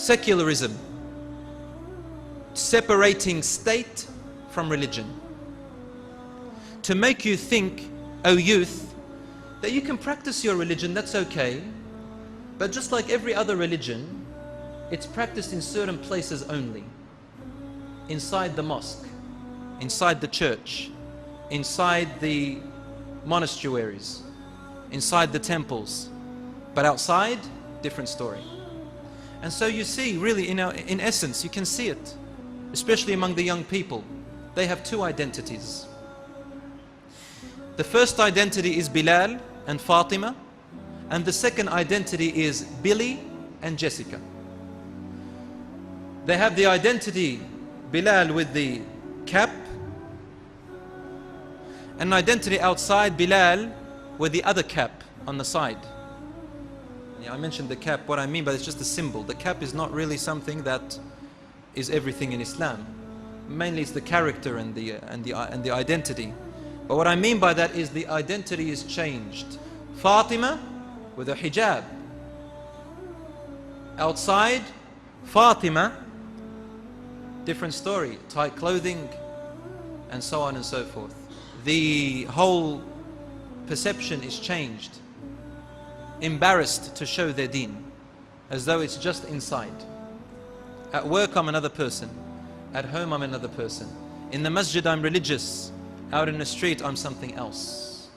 Secularism, separating state from religion, to make you think, O youth, that you can practice your religion, that's okay, but just like every other religion, it's practiced in certain places only. Inside the mosque, inside the church, inside the monasteries, inside the temples, but outside, different story. And so you see, really, in essence, you can see it, especially among the young people. They have two identities. The first identity is Bilal and Fatima, and the second identity is Billy and Jessica. They have the identity, Bilal with the cap, and an identity outside, Bilal with the other cap on the side. I mentioned the cap, what I mean by it's just a symbol. The cap is not really something that is everything in Islam. Mainly it's the character and the identity. But what I mean by that is the identity is changed. Fatima with a hijab. Outside, Fatima, different story, tight clothing, and so on and so forth. The whole perception is changed. Embarrassed to show their deen, as though it's just inside. At work I'm another person, at home I'm another person, in the masjid I'm religious, out in the street I'm something else.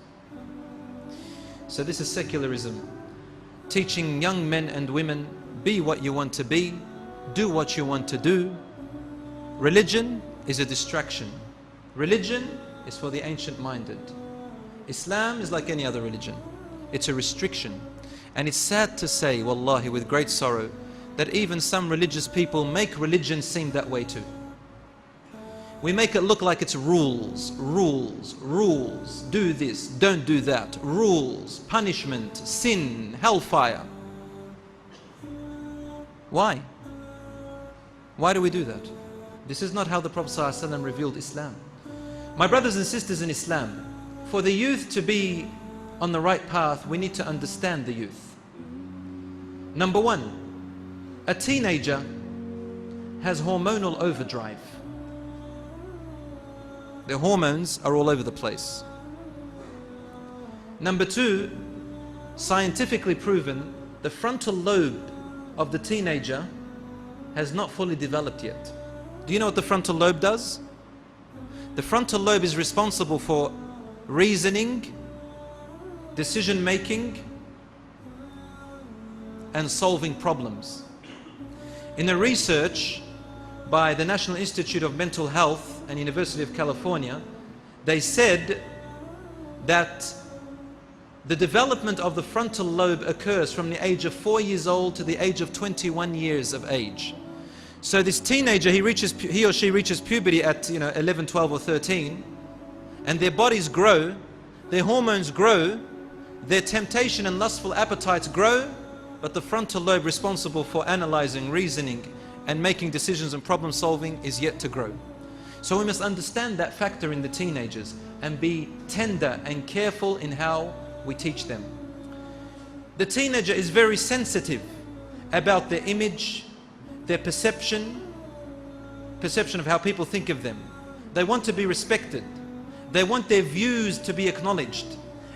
So this is secularism, teaching young men and women, be what you want to be, do what you want to do. Religion is a distraction. Religion is for the ancient-minded. Islam is like any other religion. It's a restriction. And it's sad to say, wallahi, with great sorrow, that even some religious people make religion seem that way too. We make it look like it's rules, rules, rules, do this, don't do that, rules, punishment, sin, hellfire. Why? Why do we do that? This is not how the Prophet ﷺ revealed Islam. My brothers and sisters in Islam, for the youth to be on the right path, we need to understand the youth. Number one, a teenager has hormonal overdrive. Their hormones are all over the place. Number two, scientifically proven, the frontal lobe of the teenager has not fully developed yet. Do you know what the frontal lobe does? The frontal lobe is responsible for reasoning, decision making, and solving problems. In a research by the National Institute of Mental Health and University of California, they said that the development of the frontal lobe occurs from the age of 4 years old to the age of 21 years of age. So this teenager, he or she reaches puberty at 11, 12 or 13, and their bodies grow, their hormones grow, their temptation and lustful appetites grow, but the frontal lobe responsible for analyzing, reasoning, and making decisions and problem solving is yet to grow. So we must understand that factor in the teenagers and be tender and careful in how we teach them. The teenager is very sensitive about their image, their perception of how people think of them. They want to be respected. They want their views to be acknowledged.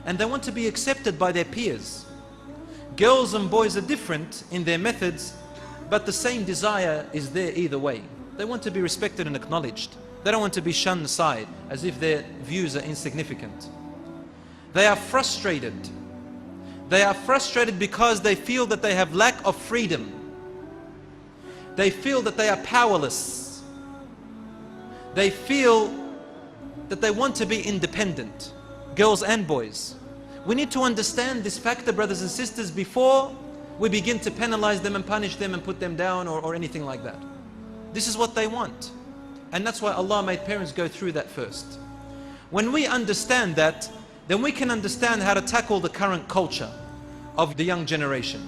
And they want to be accepted by their peers. Girls and boys are different in their methods, but the same desire is there either way. They want to be respected and acknowledged. They don't want to be shunned aside as if their views are insignificant. They are frustrated. They are frustrated because they feel that they have lack of freedom. They feel that they are powerless. They feel that they want to be independent, girls and boys. We need to understand this factor, brothers and sisters, before we begin to penalize them and punish them and put them down or anything like that. This is what they want. And that's why Allah made parents go through that first. When we understand that, then we can understand how to tackle the current culture of the young generation.